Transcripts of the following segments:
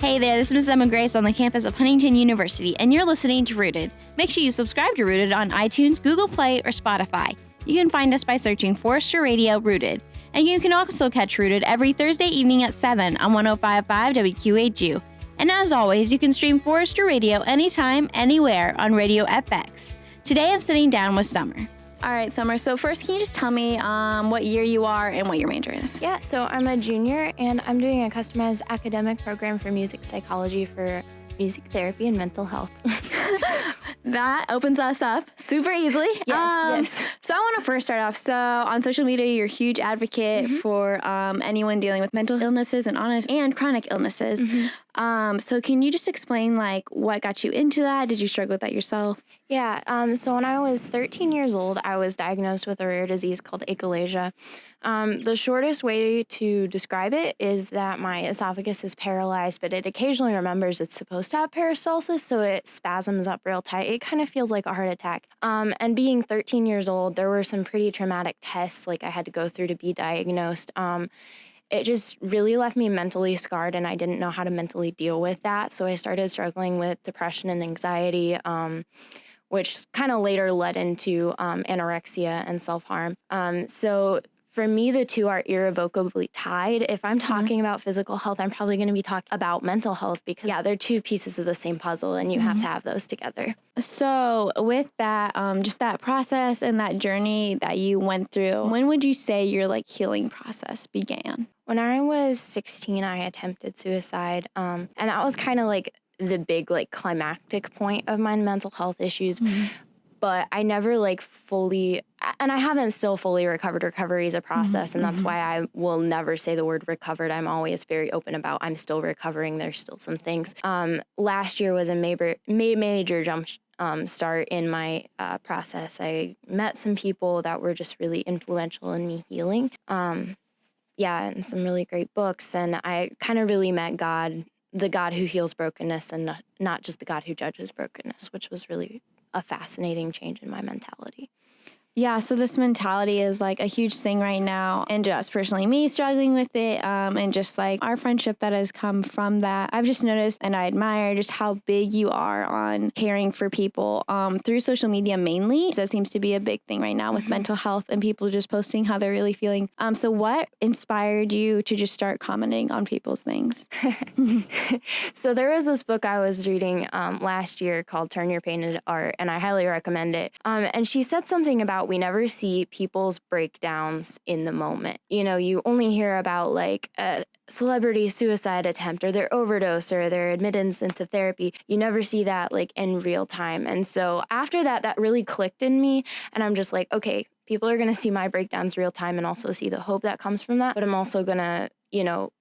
Hey there, this is Miss Emma Grace on the campus of Huntington University, and you're listening to Rooted. Make sure you subscribe to Rooted on iTunes, Google Play, or Spotify. You can find us by searching Forrester Radio Rooted. And you can also catch Rooted every Thursday evening at 7 on 105.5 WQHU. And as always, you can stream Forrester Radio anytime, anywhere on Radio FX. Today I'm sitting down with Summer. All right, Summer. So first, can you just tell me what year you are and what your major is? Yeah, so I'm a junior, and I'm doing a customized academic program for music psychology for music therapy and mental health. That opens us up super easily. Yes. So I want to first start off. So on social media, you're a huge advocate for anyone dealing with mental illnesses and chronic illnesses. So can you just explain what got you into that? Did you struggle with that yourself? Yeah, so when I was 13 years old, I was diagnosed with a rare disease called achalasia. The shortest way to describe it is that my esophagus is paralyzed, but it occasionally remembers it's supposed to have peristalsis, so it spasms up real tight. It kind of feels like a heart attack. And being 13 years old, there were some pretty traumatic tests I had to go through to be diagnosed. It just really left me mentally scarred, and I didn't know how to mentally deal with that. So I started struggling with depression and anxiety, which kind of later led into anorexia and self-harm. So for me, the two are irrevocably tied. If I'm talking about physical health, I'm probably going to be talking about mental health because, they're two pieces of the same puzzle, and you have to have those together. So with that, just that process and that journey that you went through, when would you say your healing process began? When I was 16, I attempted suicide, and that was kind of the big climactic point of my mental health issues. But I never fully, and I haven't still fully recovered. Recovery is a process, and that's why I will never say the word recovered. I'm always very open about I'm still recovering. There's still some things. Last year was a major jump start in my process. I met some people that were just really influential in me healing. And some really great books, and I kind of really met God, the God who heals brokenness, and not just the God who judges brokenness, which was really a fascinating change in my mentality. Yeah, so this mentality is a huge thing right now, and just personally me struggling with it, and just our friendship that has come from that. I've just noticed, and I admire just how big you are on caring for people through social media mainly. That seems to be a big thing right now with mental health and people just posting how they're really feeling. So what inspired you to just start commenting on people's things? So there was this book I was reading last year called Turn Your Pain into Art, and I highly recommend it. And she said something about we never see people's breakdowns in the moment. You only hear about a celebrity suicide attempt or their overdose or their admittance into therapy. You never see that in real time. And so after that really clicked in me, and I'm just okay, people are going to see my breakdowns real time and also see the hope that comes from that. But I'm also going to,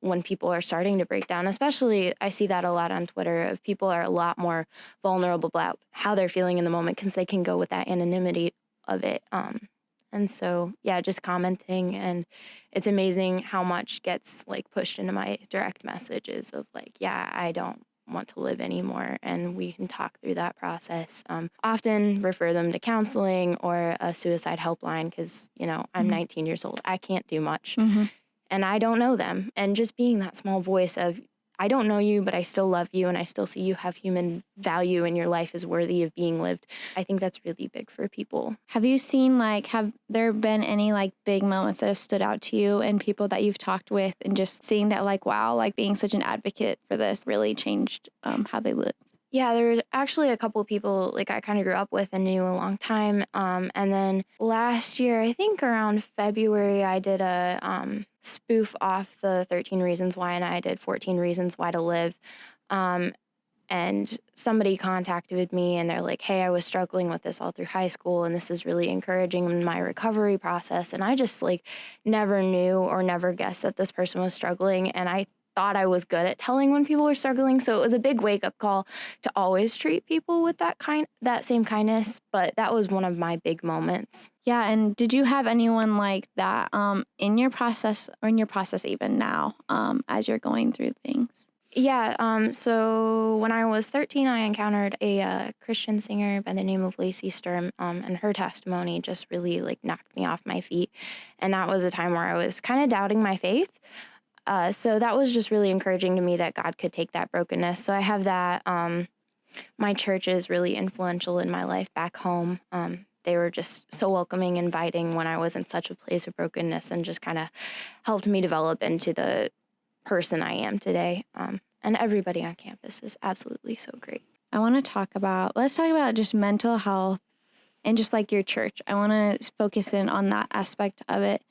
when people are starting to break down, especially I see that a lot on Twitter, of people are a lot more vulnerable about how they're feeling in the moment because they can go with that anonymity of it. And so, just commenting, and it's amazing how much gets pushed into my direct messages of I don't want to live anymore, and we can talk through that process. Often refer them to counseling or a suicide helpline because, I'm 19 years old. I can't do much, and I don't know them. And just being that small voice of, I don't know you, but I still love you, and I still see you have human value, and your life is worthy of being lived. I think that's really big for people. Have you seen, have there been any, big moments that have stood out to you and people that you've talked with, and just seeing that, wow, being such an advocate for this really changed how they live? Yeah, there was actually a couple of people I kind of grew up with and knew a long time. And then last year, I think around February, I did a spoof off the 13 Reasons Why, and I did 14 Reasons Why to Live. And somebody contacted me, and they're hey, I was struggling with this all through high school, and this is really encouraging in my recovery process. And I just never knew or never guessed that this person was struggling. And I thought I was good at telling when people were struggling. So it was a big wake-up call to always treat people with that same kindness. But that was one of my big moments. Yeah, and did you have anyone like that in your process, or in your process even now, as you're going through things? Yeah, so when I was 13, I encountered a Christian singer by the name of Lacey Sturm, and her testimony just really knocked me off my feet. And that was a time where I was kind of doubting my faith. So that was just really encouraging to me that God could take that brokenness. So I have that. My church is really influential in my life back home. They were just so welcoming, inviting when I was in such a place of brokenness, and just kind of helped me develop into the person I am today. And everybody on campus is absolutely so great. Let's talk about just mental health and just like your church. I want to focus in on that aspect of it.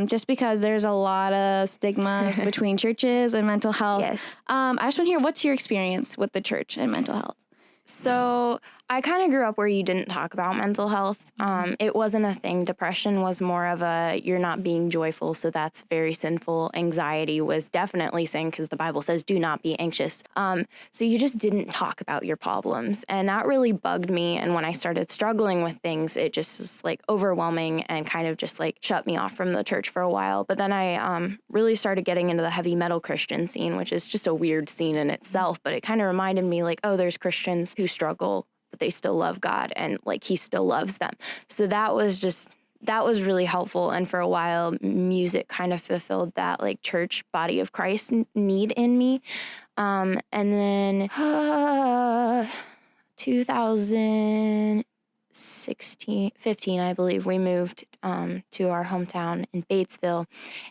Just because there's a lot of stigmas between churches and mental health. Yes. I just want to hear, what's your experience with the church and mental health? So I kind of grew up where you didn't talk about mental health. It wasn't a thing. Depression was more of a, you're not being joyful, so that's very sinful. Anxiety was definitely sin, because the Bible says, do not be anxious. So you just didn't talk about your problems. And that really bugged me. And when I started struggling with things, it just was like overwhelming and kind of just like shut me off from the church for a while. But then I really started getting into the heavy metal Christian scene, which is just a weird scene in itself. But it kind of reminded me like, oh, there's Christians who struggle, but they still love God, and like he still loves them. So that was really helpful. And for a while, music kind of fulfilled that like church body of Christ need in me. And then 15, I believe, we moved to our hometown in Batesville.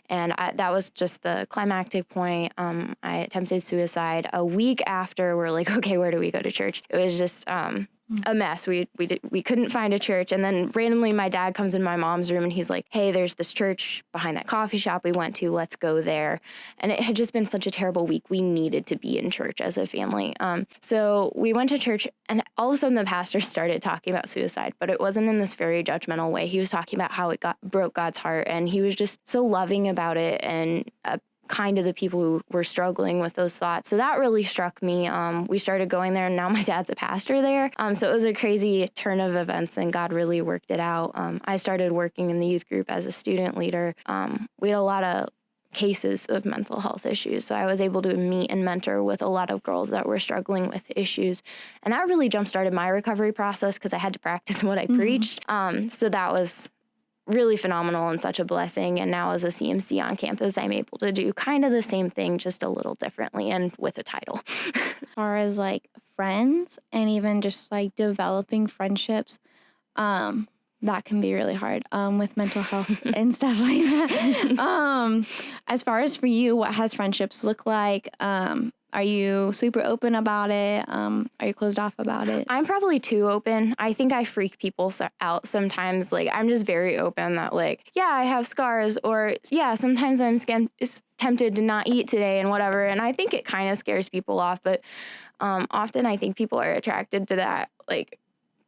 And that was just the climactic point. I attempted suicide. A week after, we're like, okay, where do we go to church? It was just a mess. We couldn't find a church. And then randomly my dad comes in my mom's room and he's like, hey, there's this church behind that coffee shop we went to. Let's go there. And it had just been such a terrible week. We needed to be in church as a family. So we went to church, and all of a sudden the pastor started talking about suicide, but it wasn't in this very judgmental way. He was talking about how it broke God's heart, and he was just so loving about it, and kind to the people who were struggling with those thoughts. So that really struck me. We started going there, and now my dad's a pastor there. So it was a crazy turn of events, and God really worked it out. I started working in the youth group as a student leader. We had a lot of cases of mental health issues. So I was able to meet and mentor with a lot of girls that were struggling with issues. And that really jump-started my recovery process, because I had to practice what I preached. So that was really phenomenal and such a blessing. And now as a CMC on campus, I'm able to do kind of the same thing, just a little differently and with a title. As far as like friends and even just like developing friendships, that can be really hard with mental health and stuff like that. As far as for you, what has friendships look like? Are you super open about it? Are you closed off about it? I'm probably too open. I think I freak people out sometimes. Like, I'm just very open that like, yeah, I have scars, or yeah, sometimes I'm tempted to not eat today and whatever. And I think it kind of scares people off. But often I think people are attracted to that like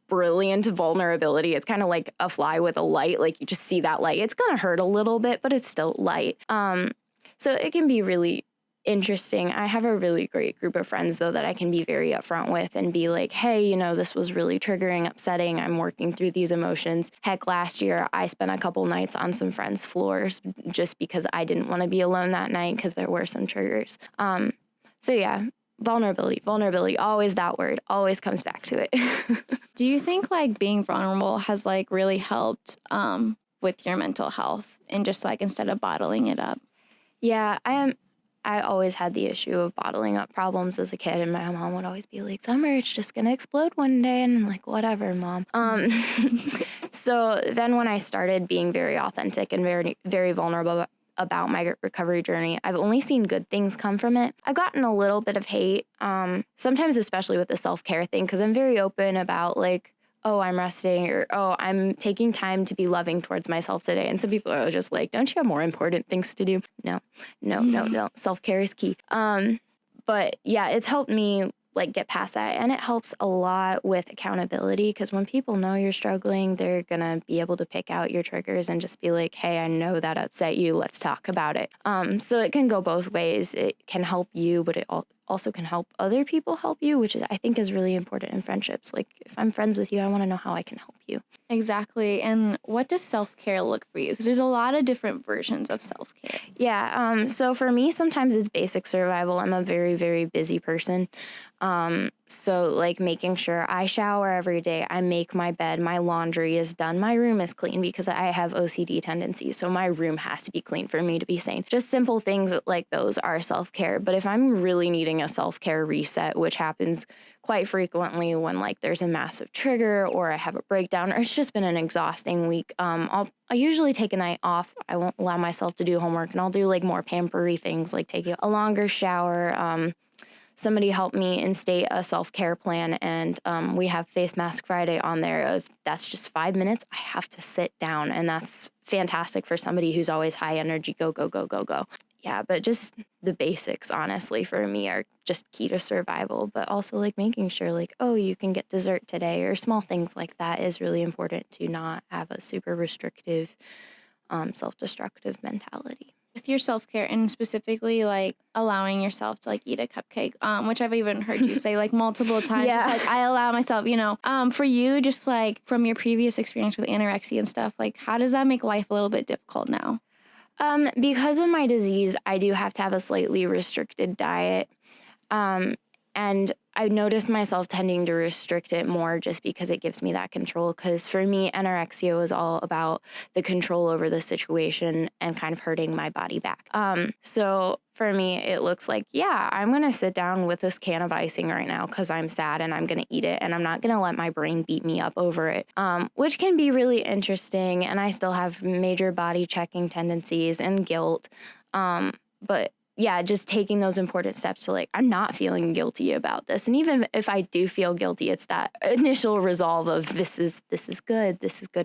brilliant vulnerability. It's kind of like a fly with a light. Like, you just see that light. It's going to hurt a little bit, but it's still light. So it can be really interesting. I have a really great group of friends, though, that I can be very upfront with and be like, hey, you know, this was really triggering, upsetting. I'm working through these emotions. Heck, last year I spent a couple nights on some friends' floors just because I didn't want to be alone that night, because there were some triggers. So yeah, vulnerability, always that word, always comes back to it. Do you think like being vulnerable has like really helped with your mental health, and just like instead of bottling it up? Yeah, I always had the issue of bottling up problems as a kid, and my mom would always be like, Summer, it's just going to explode one day. And I'm like, whatever, Mom. So then when I started being very authentic and very, very vulnerable about my recovery journey, I've only seen good things come from it. I've gotten a little bit of hate, sometimes especially with the self-care thing, because I'm very open about like, oh, I'm resting, or, oh, I'm taking time to be loving towards myself today. And some people are just like, don't you have more important things to do? No. Self-care is key. But yeah, it's helped me like get past that. And it helps a lot with accountability, because when people know you're struggling, they're going to be able to pick out your triggers and just be like, hey, I know that upset you. Let's talk about it. So it can go both ways. It can help you, but it also can help other people help you, which I think is really important in friendships. Like, if I'm friends with you, I want to know how I can help you. Exactly. And what does self-care look for you? Because there's a lot of different versions of self-care. Yeah. So for me, sometimes it's basic survival. I'm a very, very busy person. So like making sure I shower every day, I make my bed, my laundry is done, my room is clean because I have OCD tendencies. So my room has to be clean for me to be sane. Just simple things like those are self-care. But if I'm really needing a self-care reset, which happens quite frequently when like there's a massive trigger or I have a breakdown or it's just been an exhausting week, I'll usually take a night off. I won't allow myself to do homework, and I'll do like more pampery things like taking a longer shower. Somebody helped me instate a self-care plan, and we have Face Mask Friday on there. That's just 5 minutes. I have to sit down, and that's fantastic for somebody who's always high energy, go, go, go, go, go. Yeah, but just the basics, honestly, for me are just key to survival, but also like making sure like, oh, you can get dessert today, or small things like that is really important to not have a super restrictive, self-destructive mentality. With your self-care and specifically like allowing yourself to like eat a cupcake, which I've even heard you say like multiple times. Yeah. It's like I allow myself, for you, just like from your previous experience with anorexia and stuff, like how does that make life a little bit difficult now? Because of my disease, I do have to have a slightly restricted diet. And I noticed myself tending to restrict it more just because it gives me that control. Because for me, anorexia was all about the control over the situation and kind of hurting my body back. So for me, it looks like, yeah, I'm going to sit down with this can of icing right now because I'm sad and I'm going to eat it. And I'm not going to let my brain beat me up over it, which can be really interesting. And I still have major body checking tendencies and guilt. But yeah, just taking those important steps to like, I'm not feeling guilty about this. And even if I do feel guilty, it's that initial resolve of this is good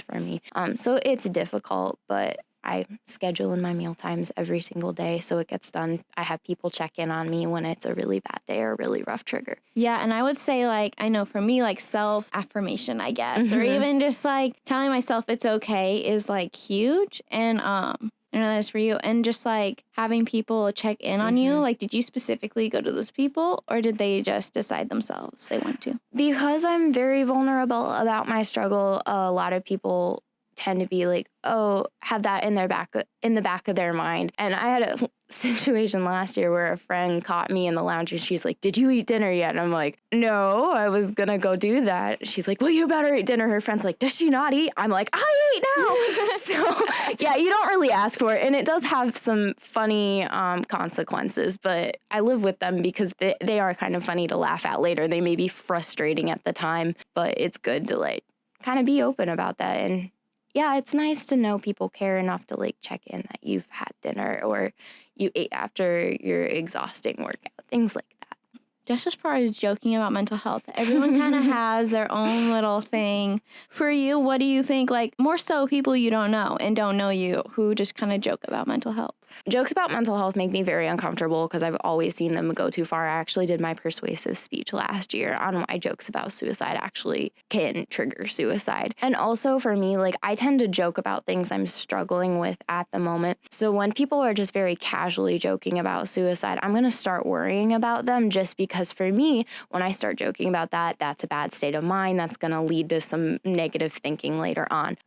for me. So it's difficult, but I schedule in my meal times every single day so it gets done. I have people check in on me when it's a really bad day or a really rough trigger. Yeah, and I would say like, I know for me, like self-affirmation, I guess, or even just like telling myself it's okay is like huge. And I know that is for you. And just like having people check in on you, like did you specifically go to those people or did they just decide themselves they want to? Because I'm very vulnerable about my struggle, a lot of people tend to be like, oh, have that in the back of their mind. And I had a situation last year where a friend caught me in the lounge and she's like, did you eat dinner yet? And I'm like, no, I was gonna go do that. She's like, well, you better eat dinner. Her friend's like, does she not eat? I'm like, I eat now. So yeah, you don't really ask for it. And it does have some funny consequences, but I live with them because they are kind of funny to laugh at later. They may be frustrating at the time, but it's good to like kind of be open about that. And yeah, it's nice to know people care enough to like check in that you've had dinner or you ate after your exhausting workout, things like that. Just as far as joking about mental health, everyone kind of has their own little thing. For you, what do you think, like more so people you don't know and don't know you who just kind of joke about mental health? Jokes about mental health make me very uncomfortable because I've always seen them go too far. I actually did my persuasive speech last year on why jokes about suicide actually can trigger suicide. And also for me, like I tend to joke about things I'm struggling with at the moment. So when people are just very casually joking about suicide, I'm going to start worrying about them just because for me, when I start joking about that, that's a bad state of mind. That's going to lead to some negative thinking later on.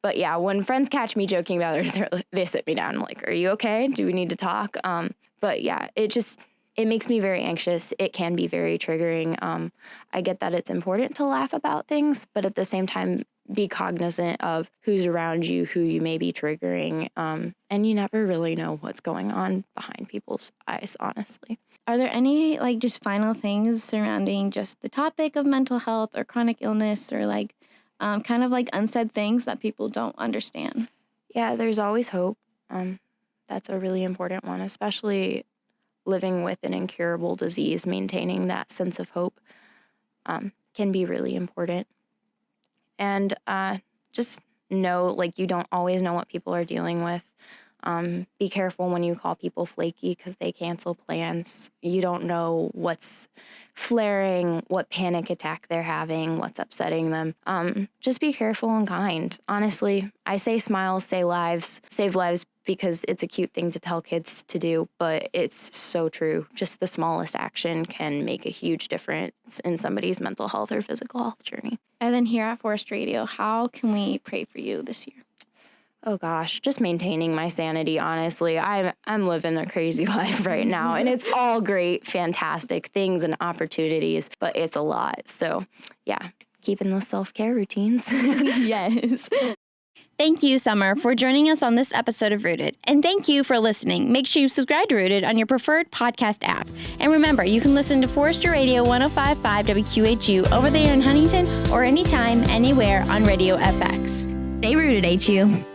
But yeah, when friends catch me joking about it, they sit me down. I'm like, are you okay? Do we need to talk? But yeah, it makes me very anxious. It can be very triggering. I get that it's important to laugh about things, but at the same time, be cognizant of who's around you, who you may be triggering. And you never really know what's going on behind people's eyes, honestly. Are there any like just final things surrounding just the topic of mental health or chronic illness or like kind of like unsaid things that people don't understand? Yeah, there's always hope. That's a really important one, especially living with an incurable disease. Maintaining that sense of hope can be really important. And just know, like, you don't always know what people are dealing with. Be careful when you call people flaky because they cancel plans. You don't know what's flaring, what panic attack they're having, what's upsetting them. Just be careful and kind. Honestly, I say smiles, save lives because it's a cute thing to tell kids to do, but it's so true. Just the smallest action can make a huge difference in somebody's mental health or physical health journey. And then here at Forest Radio, how can we pray for you this year? Oh gosh, just maintaining my sanity, honestly. I'm living a crazy life right now, and it's all great, fantastic things and opportunities, but it's a lot. So yeah, keeping those self-care routines. Yes. Thank you, Summer, for joining us on this episode of Rooted. And thank you for listening. Make sure you subscribe to Rooted on your preferred podcast app. And remember, you can listen to Forester Radio 105.5 WQHU over there in Huntington or anytime, anywhere on Radio FX. Stay rooted, HU.